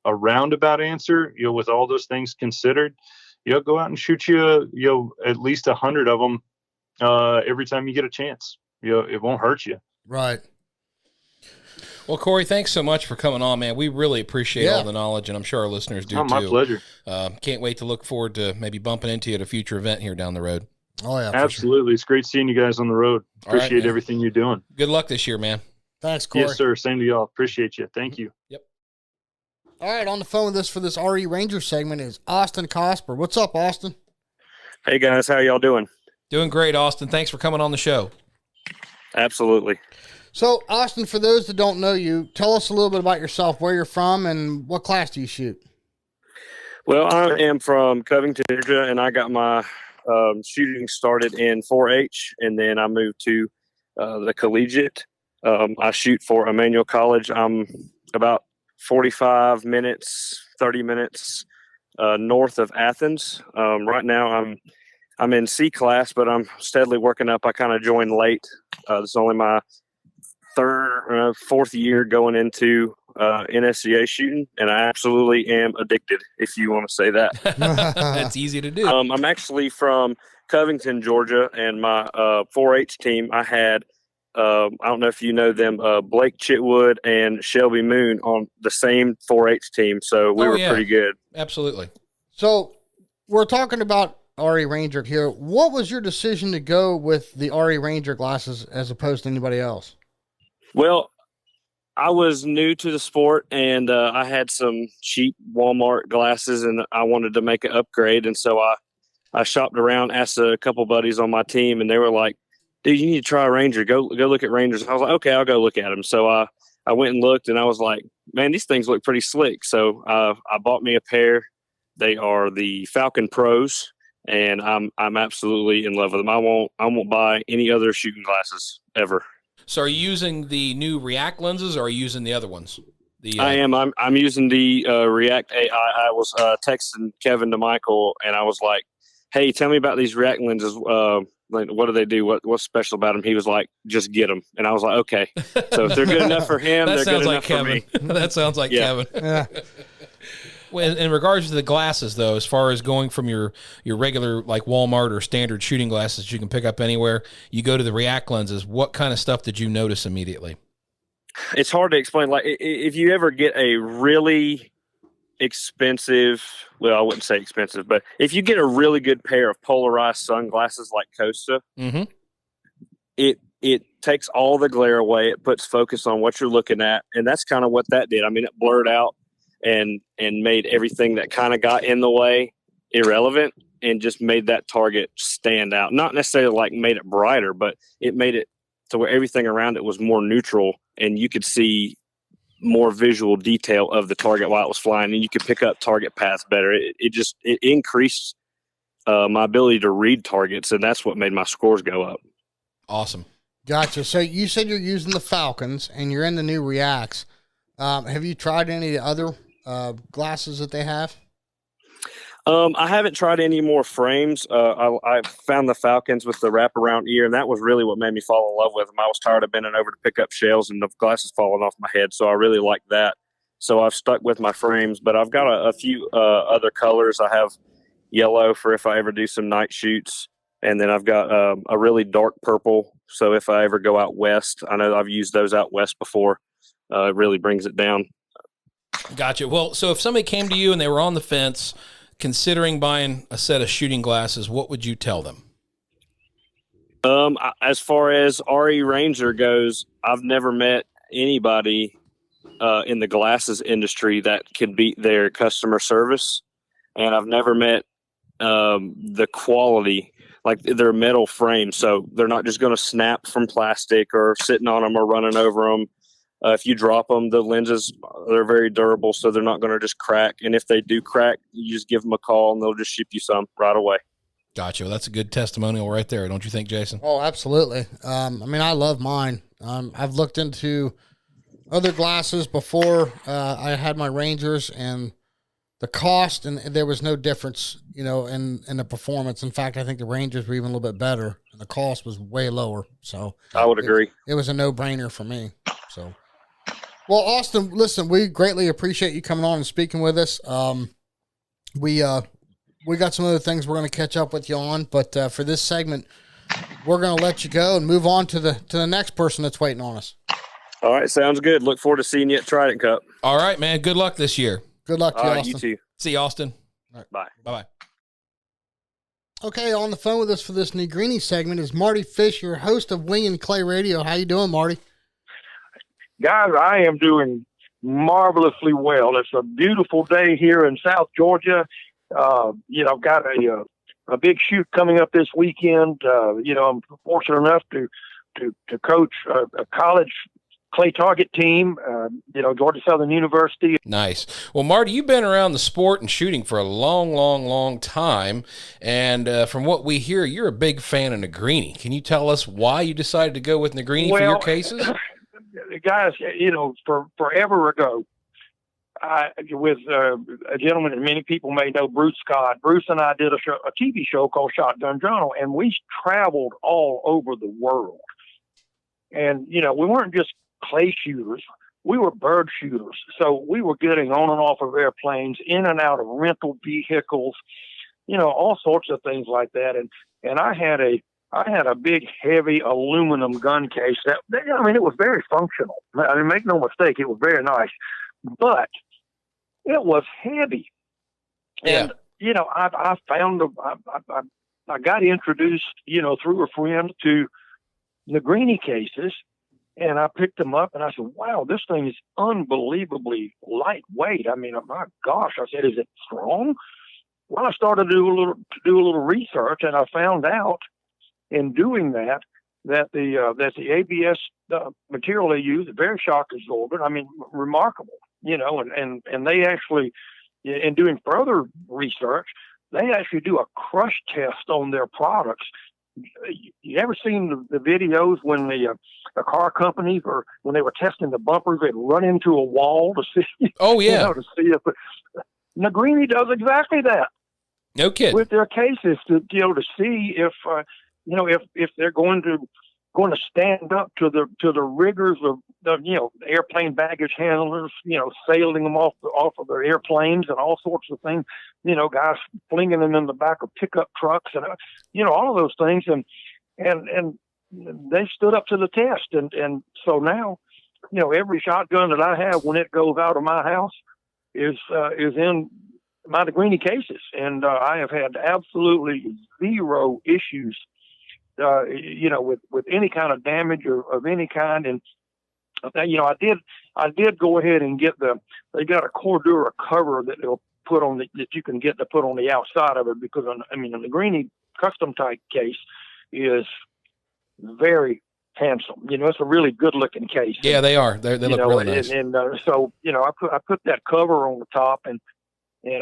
A roundabout answer, with all those things considered, go out and shoot you, at least 100 of them every time you get a chance. It won't hurt you. Right. Well, Cory, thanks so much for coming on, man. We really appreciate all the knowledge, and I'm sure our listeners do too. My pleasure. Can't wait to look forward to maybe bumping into you at a future event here down the road. Oh, yeah. Absolutely. Sure. It's great seeing you guys on the road. Appreciate everything you're doing. Good luck this year, man. Thanks, Cory. Yes, sir. Same to y'all. Appreciate you. Thank you. Yep. All right, on the phone with us for this RE Ranger segment is Austin Cosper. What's up, Austin? Hey, guys. How y'all doing? Doing great, Austin. Thanks for coming on the show. Absolutely. So, Austin, for those that don't know you, tell us a little bit about yourself, where you're from, and what class do you shoot? Well, I am from Covington, Georgia, and I got my shooting started in 4-H, and then I moved to the collegiate. I shoot for Emmanuel College. I'm about 45 minutes, 30 minutes north of Athens. Right now, I'm in C class, but I'm steadily working up. I kind of joined late. This is only my fourth year going into NSCA shooting, and I absolutely am addicted, if you want to say that. That's easy to do. I'm actually from Covington, Georgia, and my 4-H team, I had, I don't know if you know them, Blake Chitwood and Shelby Moon on the same 4-H team, so we were pretty good. Absolutely. So we're talking about RE Ranger here. What was your decision to go with the RE Ranger glasses as opposed to anybody else? Well, I was new to the sport, and I had some cheap Walmart glasses, and I wanted to make an upgrade. And so I shopped around, asked a couple buddies on my team, and they were like, dude, you need to try a Ranger. Go look at Rangers. I was like, okay, I'll go look at them. So I went and looked, and I was like, man, these things look pretty slick. So I bought me a pair. They are the Falcon Pros, and I'm absolutely in love with them. I won't buy any other shooting glasses ever. So are you using the new React lenses, or are you using the other ones? I am. I'm using the React AI. I was texting Kevin to Michael, and I was like, hey, tell me about these React lenses. Like, what do they do? What's special about them? He was like, just get them. And I was like, okay. So if they're good enough for him, they're good enough for me. That sounds like Kevin. Yeah. Well, in regards to the glasses, though, as far as going from your regular, like Walmart or standard shooting glasses you can pick up anywhere, you go to the React lenses, what kind of stuff did you notice immediately? It's hard to explain. Like, if you ever get a really expensive, well, I wouldn't say expensive, but if you get a really good pair of polarized sunglasses like Costa, it takes all the glare away. It puts focus on what you're looking at. And that's kind of what that did. I mean, it blurred out and made everything that kind of got in the way irrelevant, and just made that target stand out. Not necessarily like made it brighter, but it made it to where everything around it was more neutral, and you could see more visual detail of the target while it was flying, and you could pick up target paths better. It increased my ability to read targets, and that's what made my scores go up. Awesome. Gotcha. So you said you're using the Falcons and you're in the new Reacts. Have you tried any of the other glasses that they have? I haven't tried any more frames. I found the Falcons with the wraparound ear, and that was really what made me fall in love with them. I was tired of bending over to pick up shells and the glasses falling off my head, so I really liked that. So I've stuck with my frames, but I've got a few other colors. I have yellow for if I ever do some night shoots, and then I've got a really dark purple, so if I ever go out west, I know I've used those out west before. It really brings it down. Gotcha. Well, so if somebody came to you and they were on the fence considering buying a set of shooting glasses, what would you tell them? As far as RE Ranger goes, I've never met anybody in the glasses industry that could beat their customer service. And I've never met the quality, like their metal frame. So they're not just going to snap from plastic or sitting on them or running over them. If you drop them, the lenses, they're very durable, so they're not going to just crack. And if they do crack, you just give them a call and they'll just ship you some right away. Gotcha. That's a good testimonial right there, don't you think, Jason? Oh, absolutely. I mean, I love mine. I've looked into other glasses before I had my Rangers, and the cost, and there was no difference, in the performance. In fact, I think the Rangers were even a little bit better, and the cost was way lower. So I would agree. It was a no-brainer for me. So, well, Austin, listen, we greatly appreciate you coming on and speaking with us. We got some other things we're going to catch up with you on, but for this segment, we're going to let you go and move on to the next person that's waiting on us. All right, sounds good. Look forward to seeing you at Trident Cup. All right, man. Good luck this year. Good luck to you, Austin. You too. See you, Austin. All right. Bye. Bye-bye. Okay, on the phone with us for this Negrini segment is Marty Fisher, host of Wing and Clay Radio. How you doing, Marty? Guys, I am doing marvelously well. It's a beautiful day here in South Georgia. I've got a big shoot coming up this weekend. I'm fortunate enough to coach a college clay target team, Georgia Southern University. Nice. Well, Marty, you've been around the sport and shooting for a long, long, long time. And from what we hear, you're a big fan of Negrini. Can you tell us why you decided to go with Negrini for your cases? Guys, forever ago, with a gentleman that many people may know, Bruce Scott. Bruce and I did a TV show called Shotgun Journal, and we traveled all over the world. And, we weren't just clay shooters. We were bird shooters. So we were getting on and off of airplanes, in and out of rental vehicles, all sorts of things like that. And I had a big, heavy aluminum gun case it was very functional. Make no mistake, it was very nice, but it was heavy. Yeah. And, I found, I got introduced, through a friend to Negrini cases, and I picked them up and I said, wow, this thing is unbelievably lightweight. I mean, my gosh, I said, is it strong? Well, I started to do a little research, and I found out in doing that the ABS material they use is very shock absorbent. I mean, remarkable, and they actually, in doing further research, they actually do a crush test on their products. You ever seen the videos when the car companies, or when they were testing the bumpers, they'd run into a wall to see? Oh yeah, to see if Negrini does exactly that. No kidding. With their cases to see if if they're going to stand up to the rigors of the airplane baggage handlers, sailing them off of their airplanes and all sorts of things, guys flinging them in the back of pickup trucks and all of those things, and they stood up to the test, and so now every shotgun that I have when it goes out of my house is in my Negrini cases, and I have had absolutely zero issues with any kind of damage or of any kind. And I did go ahead and get they got a Cordura cover that they'll put on that you can get to put on the outside of it, because the Negrini custom type case is very handsome. It's a really good looking case. Yeah, they are. They look really nice. And so I put that cover on the top, and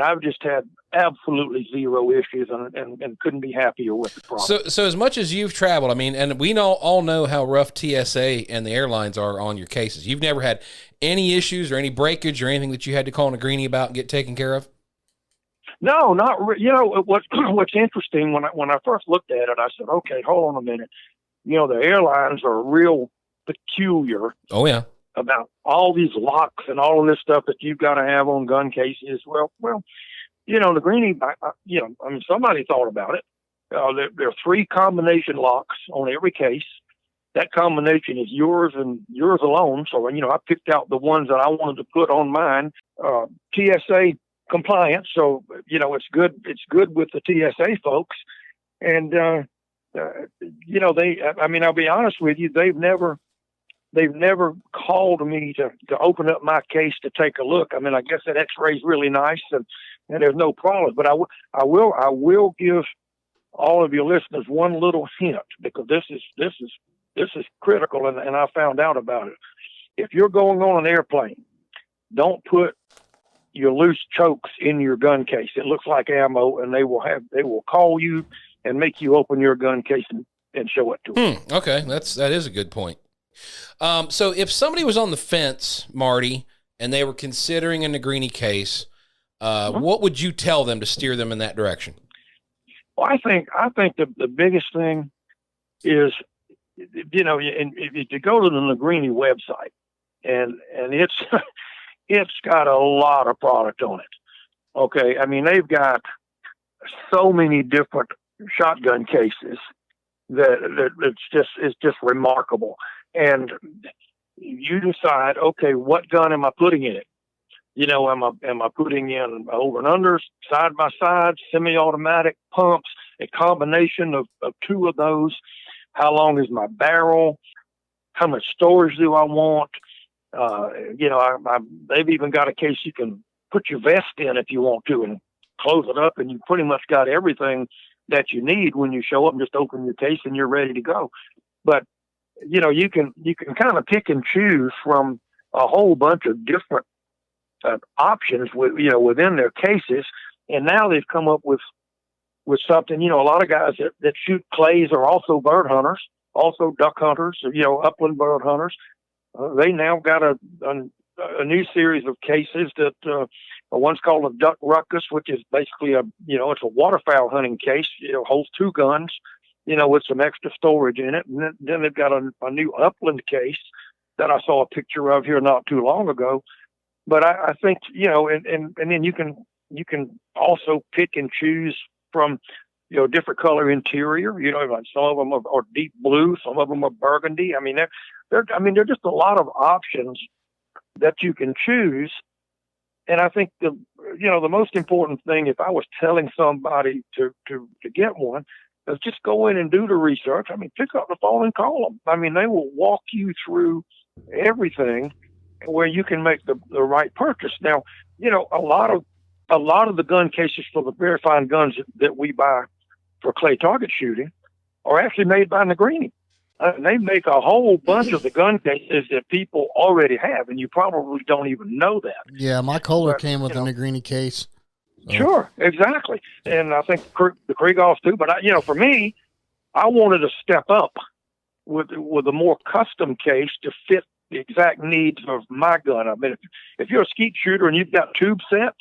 I've just had absolutely zero issues, and couldn't be happier with the product. So as much as you've traveled, and we all know how rough TSA and the airlines are on your cases. You've never had any issues or any breakage or anything that you had to call Negrini about and get taken care of? No, not what's interesting, when I first looked at it, I said, okay, hold on a minute. The airlines are real peculiar. Oh yeah. About all these locks and all of this stuff that you've got to have on gun cases. Well, Negrini, somebody thought about it. There are 3 combination locks on every case. That combination is yours and yours alone. So, I picked out the ones that I wanted to put on mine. TSA compliant. So, it's good. It's good with the TSA folks. And, I'll be honest with you, they've never called me to open up my case to take a look. I guess that X-ray is really nice, and there's no problem. But I will give all of your listeners one little hint, because this is critical, and I found out about it. if you're going on an airplane, don't put your loose chokes in your gun case. It looks like ammo, and they will call you and make you open your gun case and show it to them. Okay, that is a good point. So if somebody was on the fence, Marty, and they were considering a Negrini case, what would you tell them to steer them in that direction? Well, I think the biggest thing is, you know, if you go to the Negrini website, and it's got a lot of product on it. Okay, I mean, they've got so many different shotgun cases that it's just remarkable. And you decide, okay, what gun am I putting in it? You know, am I putting in over and unders, side by side, semi-automatic, pumps, a combination of two of those? How long is my barrel? How much storage do I want? You know, they've even got a case you can put your vest in if you want to and close it up, and you pretty much got everything that you need when you show up. And just open your case and you're ready to go. But you know, you can kind of pick and choose from a whole bunch of different options within their cases. And now they've come up with something. You know, a lot of guys that shoot clays are also bird hunters, also duck hunters, you know, upland bird hunters. They now got a new series of cases that one's called a duck ruckus, which is basically it's a waterfowl hunting case. You know, holds two guns, you know, with some extra storage in it. And then they've got a new upland case that I saw a picture of here not too long ago. But I think, you know, and then you can also pick and choose from, you know, different color interior. You know, like some of them are deep blue, some of them are burgundy. I mean, they're just a lot of options that you can choose. And I think the most important thing, if I was telling somebody to get one, is just go in and do the research. I mean, pick up the phone and call them. I mean, they will walk you through everything where you can make the right purchase. Now, you know, a lot of the gun cases for the very fine guns that we buy for clay target shooting are actually made by Negrini. They make a whole bunch of the gun cases that people already have, and you probably don't even know that. Yeah, my Kolar came with a Negrini case. So. Sure, exactly. And I think the Krieghoffs too. But, for me, I wanted to step up with a more custom case to fit the exact needs of my gun. I mean, if you're a skeet shooter and you've got tube sets,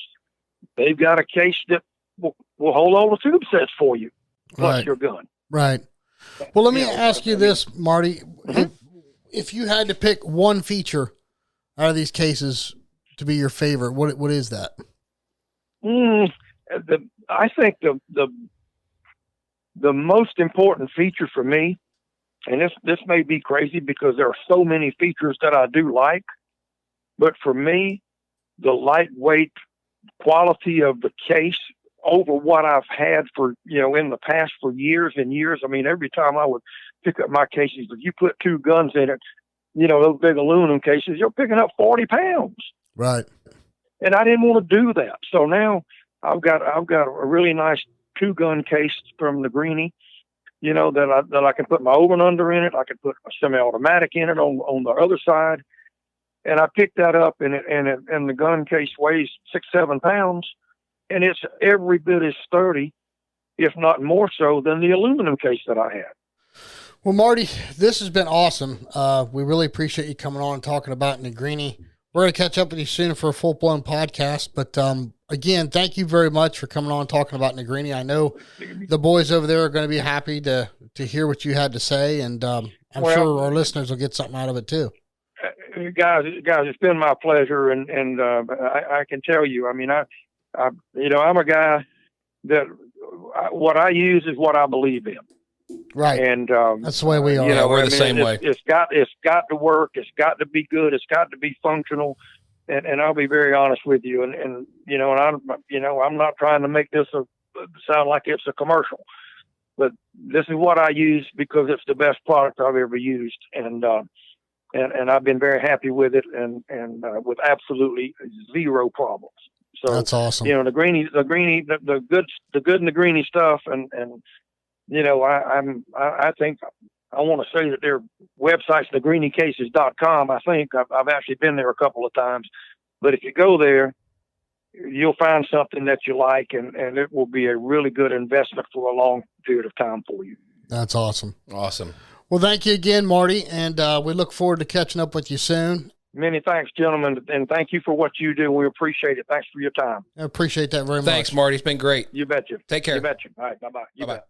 they've got a case that will hold all the tube sets for you, plus your gun. Right. Well, let me ask you this, Marty. Mm-hmm. If you had to pick one feature out of these cases to be your favorite, what is that? I think the most important feature for me, and this may be crazy because there are so many features that I do like, but for me, the lightweight quality of the case over what I've had for, in the past for years and years. I mean, every time I would pick up my cases, if you put two guns in it, those big aluminum cases, you're picking up 40 pounds. Right. And I didn't want to do that. So now I've got a really nice 2-gun case from Negrini, that I can put my over and under in it. I can put a semi-automatic in it on the other side. And I picked that up and the gun case weighs 6-7 pounds. And it's every bit as sturdy, if not more so, than the aluminum case that I had. Well, Marty, this has been awesome. We really appreciate you coming on and talking about Negrini. We're going to catch up with you soon for a full-blown podcast. But, again, thank you very much for coming on and talking about Negrini. I know the boys over there are going to be happy to hear what you had to say, and I'm sure our listeners will get something out of it too. Guys, it's been my pleasure, and I can tell you, I mean, I'm a guy that what I use is what I believe in. Right. And that's the way we are. We're the same way. It's got to work. It's got to be good. It's got to be functional. And I'll be very honest with you. And I'm not trying to make this sound like it's a commercial, but this is what I use because it's the best product I've ever used. And I've been very happy with it and with absolutely zero problems. So that's awesome. The good Negrini stuff, and I think I want to say that their website's negrinicases.com. I think I've actually been there a couple of times, but if you go there, you'll find something that you like, and it will be a really good investment for a long period of time for you. That's awesome. Awesome. Well, thank you again, Marty, and we look forward to catching up with you soon. Many thanks, gentlemen, and thank you for what you do. We appreciate it. Thanks for your time. I appreciate that very much. Thanks, Marty. It's been great. You betcha. Take care. You betcha. All right, bye-bye. You Bye-bye. bet.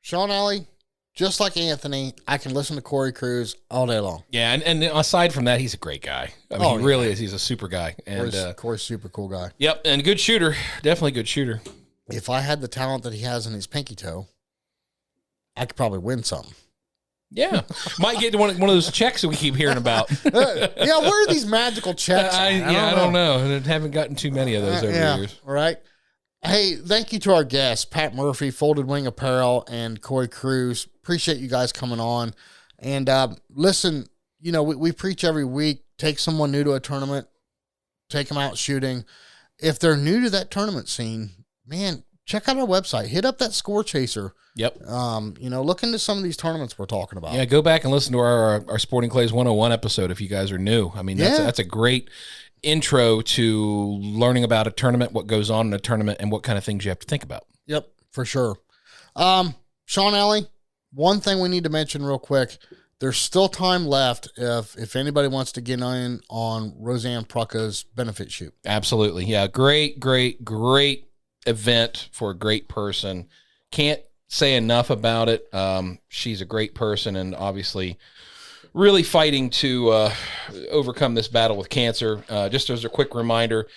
Sean Alley, just like Anthony, I can listen to Cory Kruse all day long. Yeah, and aside from that, he's a great guy. I mean, he really is. He's a super guy. And Cory's super cool guy. Yep, and good shooter. Definitely good shooter. If I had the talent that he has in his pinky toe, I could probably win something. Yeah, might get one of those checks that we keep hearing about. Yeah, where are these magical checks? I don't know. I haven't gotten too many of those over the years. Right. Hey, thank you to our guests, Pat Murphy, Folded Wing Apparel, and Cory Kruse. Appreciate you guys coming on. And listen, we preach every week, take someone new to a tournament, take them out shooting. If they're new to that tournament scene, man, check out our website. Hit up that Score Chaser. Yep. Look into some of these tournaments we're talking about. Yeah, go back and listen to our Sporting Clays 101 episode if you guys are new. I mean, that's a great intro to learning about a tournament, what goes on in a tournament, and what kind of things you have to think about. Yep, for sure. Sean Alley, one thing we need to mention real quick. There's still time left if anybody wants to get in on Roseanne Prucka's benefit shoot. Absolutely. Yeah, great event for a great person. Can't say enough about it. She's a great person and obviously really fighting to overcome this battle with cancer. Just as a quick reminder,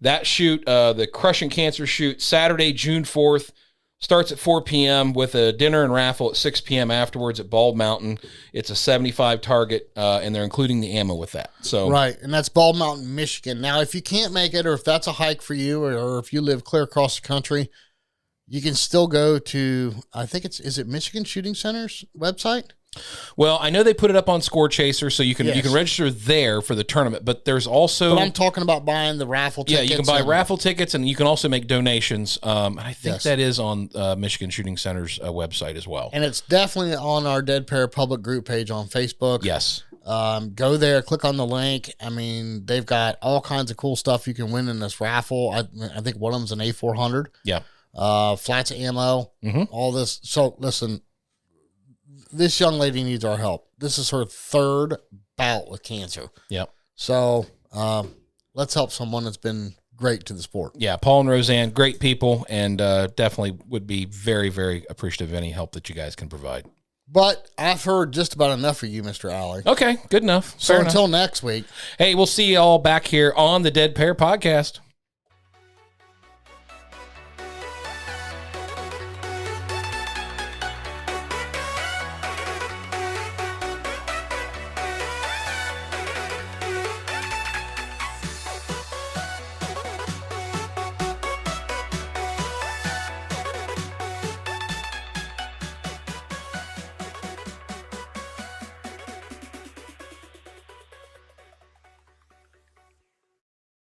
that shoot, the Crushing Cancer shoot, Saturday, June 4th, starts at 4 p.m. with a dinner and raffle at 6 p.m. afterwards at Bald Mountain. It's a 75 target, and they're including the ammo with that. So right, and that's Bald Mountain, Michigan. Now, if you can't make it, or if that's a hike for you, or if you live clear across the country, you can still go to, I think is it Michigan Shooting Center's website? Well, I know they put it up on Score Chaser, so you can register there for the tournament. But there's also, but I'm talking about buying the raffle tickets. Yeah, you can buy raffle tickets, and you can also make donations. I think that is on Michigan Shooting Center's website as well. And it's definitely on our Dead Pair public group page on Facebook. Yes. Go there, click on the link. I mean, they've got all kinds of cool stuff you can win in this raffle. I think one of them's an A400. Yeah. Flats of ammo, all this. So listen, this young lady needs our help. This is her third bout with cancer. Yep. So let's help someone that's been great to the sport. Yeah, Paul and Roseanne, great people, and definitely would be very, very appreciative of any help that you guys can provide. But I've heard just about enough of you, Mr. Alley. Okay, good enough. So until next week. Hey, we'll see you all back here on the Dead Pair Podcast.